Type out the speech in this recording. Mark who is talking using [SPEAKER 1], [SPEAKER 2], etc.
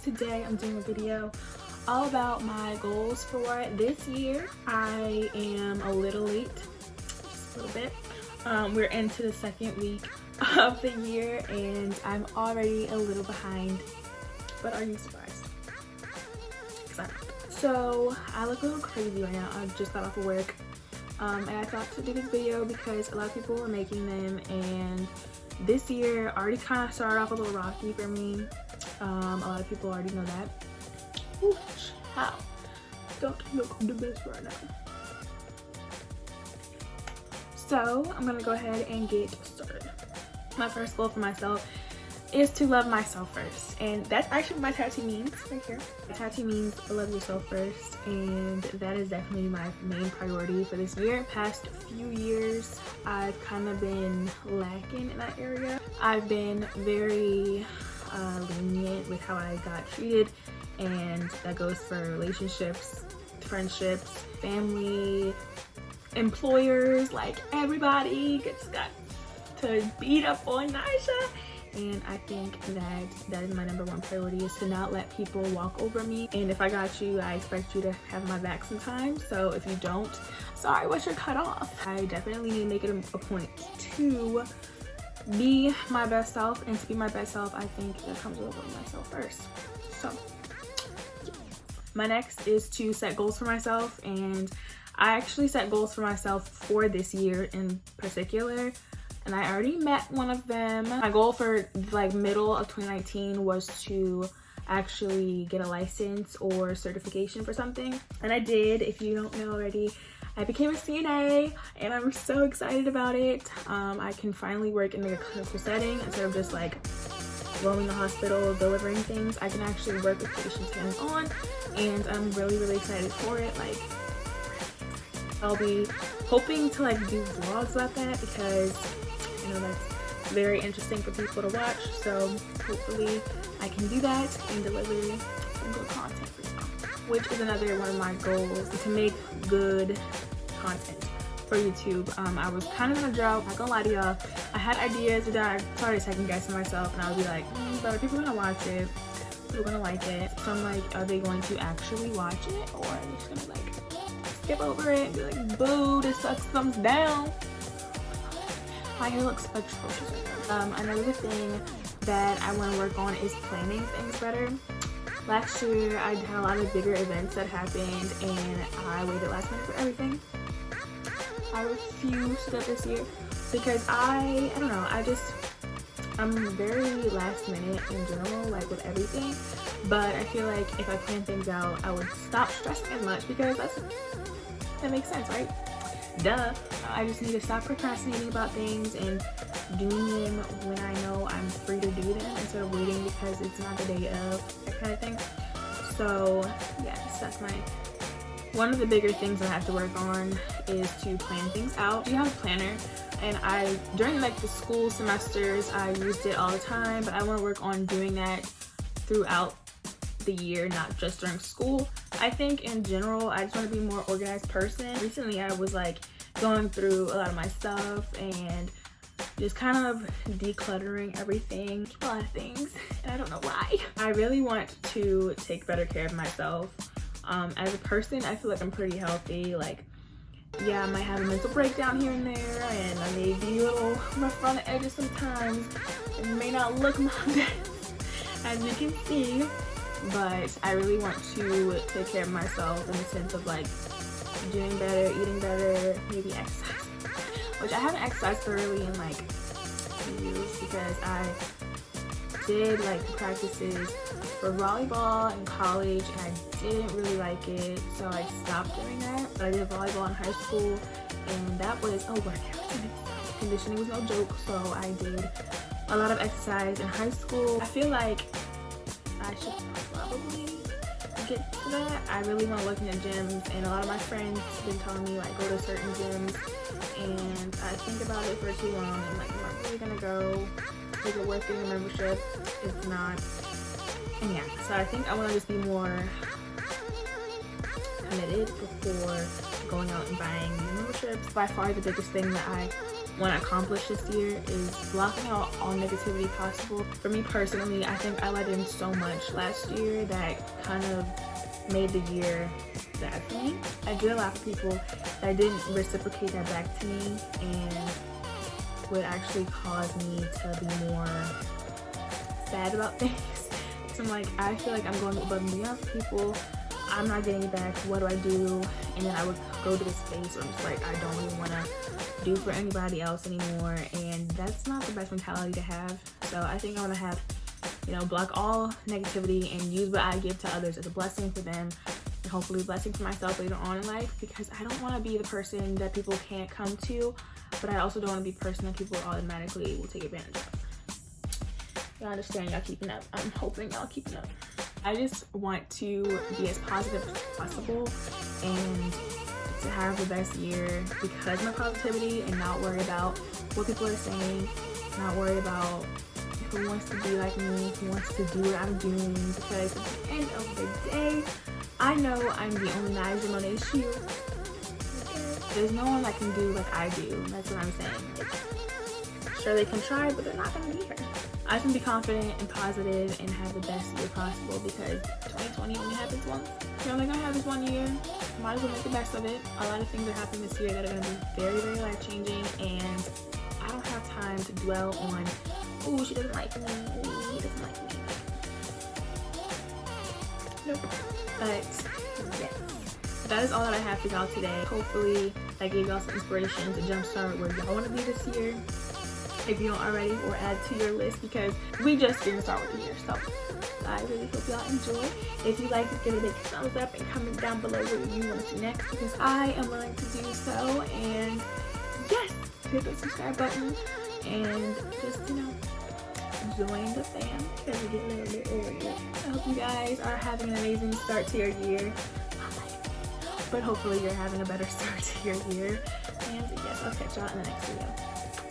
[SPEAKER 1] Today I'm doing a video all about my goals for this year. I am a little late, just a little bit. We're into the second week of the year and I'm already a little behind, but are you surprised? Because I'm not. So I look a little crazy right now. I just got off of work and I thought to do this video because a lot of people were making them, and this year already kind of started off a little rocky for me. A lot of people already know that. Ooh, how? Don't look the best right now. So I'm gonna go ahead and get started. My first goal for myself is to love myself first, and that's actually what my tattoo means right here. My tattoo means love yourself first, and that is definitely my main priority for this year. Past few years I've kind of been lacking in that area. I've been very lenient with how I got treated, and that goes for relationships, friendships, family, employers. Like, everybody just got to beat up on Nisha, and I think that is my #1 priority, is to not let people walk over me. And if I got you, I expect you to have my back sometimes. So if you don't, sorry, but you're cut off. I definitely need to make it a point to be my best self, and to be my best self, I think that comes with loving myself first. So my next is to set goals for myself, and I actually set goals for myself for this year in particular, and I already met one of them. My goal for like middle of 2019 was to actually get a license or certification for something, and I did. If you don't know already, I became a CNA and I'm so excited about it. I can finally work in a clinical setting instead of just like roaming the hospital delivering things. I can actually work with patients hands-on, and I'm really excited for it. Like, I'll be hoping to like do vlogs about that because I know that's very interesting for people to watch. So hopefully I can do that and deliver some good content for you, which is another one of my goals, to make good content for YouTube. I was kind of in a drought, not gonna lie to y'all. I had ideas, and then I started second guessing myself, and I would be like, but are people gonna watch it? People gonna like it? So I'm like, are they going to actually watch it, or are they just gonna like skip over it and be like, boo, this sucks, thumbs down? My hair looks atrocious right now. Another thing that I want to work on is planning things better. Last year I had a lot of bigger events that happened, and I waited last minute for everything. I refuse to do it this year because I don't know, I'm very last minute in general, like with everything, but I feel like if I plan things out, I would stop stressing as much, because that makes sense, right? Duh. I just need to stop procrastinating about things and doing them when I know I'm free to do them, instead of waiting because it's not the day of, that kind of thing. So yes, that's one of the bigger things I have to work on, is to plan things out. I do have a planner, and during like the school semesters I used it all the time, but I want to work on doing that throughout the year, not just during school. I think in general I just want to be a more organized person. Recently I was like going through a lot of my stuff and just kind of decluttering everything, a lot of things, and I don't know why. I really want to take better care of myself. As a person, I feel like I'm pretty healthy. Like, yeah, I might have a mental breakdown here and there, and I may be a little rough around the edges sometimes. It may not look my best, as you can see, but I really want to take care of myself in the sense of like doing better, eating better, maybe exercise, which I haven't exercised thoroughly in like years, because I did like practices for volleyball in college and I didn't really like it, so I stopped doing that. But I did volleyball in high school, and that was a workout. Conditioning was no joke, so I did a lot of exercise in high school. I feel like I should probably get to that. I really want to look into gyms, and a lot of my friends have been telling me like go to certain gyms, and I think about it for too long and like, am I really gonna go? Is it worth getting a membership? It's not. And yeah, so I think I want to just be more committed before going out and buying these memberships. By far the biggest thing that I want to accomplish this year is blocking out all negativity possible. For me personally, I think I let in so much last year that kind of made the year bad for me. I did a lot of people that didn't reciprocate that back to me and would actually cause me to be more sad about things. So I'm like, I feel like I'm going above and beyond for people. I'm not getting it back. What do I do? And then I would go to this space where I'm just like, I don't even want to do for anybody else anymore. And that's not the best mentality to have. So I think I want to have, block all negativity and use what I give to others as a blessing for them and hopefully a blessing for myself later on in life, because I don't want to be the person that people can't come to, but I also don't want to be the person that people automatically will take advantage of. Y'all understand? Y'all keeping up? I'm hoping y'all keeping up. I just want to be as positive as possible and to have the best year because of my positivity and not worry about what people are saying, not worry about who wants to be like me, who wants to do what I'm doing, because at the end of the day, I know I'm the only manager on issue. There's no one that can do like I do. That's what I'm saying. Sure, they can try, but they're not going to be here. I can be confident and positive and have the best year possible because 2020 only happens once. You're only going to have this one year. Might as well make the best of it. A lot of things are happening this year that are going to be very, very life-changing, and I don't have time to dwell on, oh, she doesn't like me, oh, he doesn't like me. Nope. But, yes. That is all that I have for y'all today. Hopefully, that gave y'all some inspiration to jumpstart where y'all want to be this year, if you don't already, or add to your list, because we just didn't start with the year. So I really hope y'all enjoy. If you like it, give it a big thumbs up and comment down below what you want to see next, because I am willing to do so. And yes, hit the subscribe button and just join the fam because we get a little bit earlier. I hope you guys are having an amazing start to your year, but hopefully you're having a better start to your year. And yes, I'll catch y'all in the next video.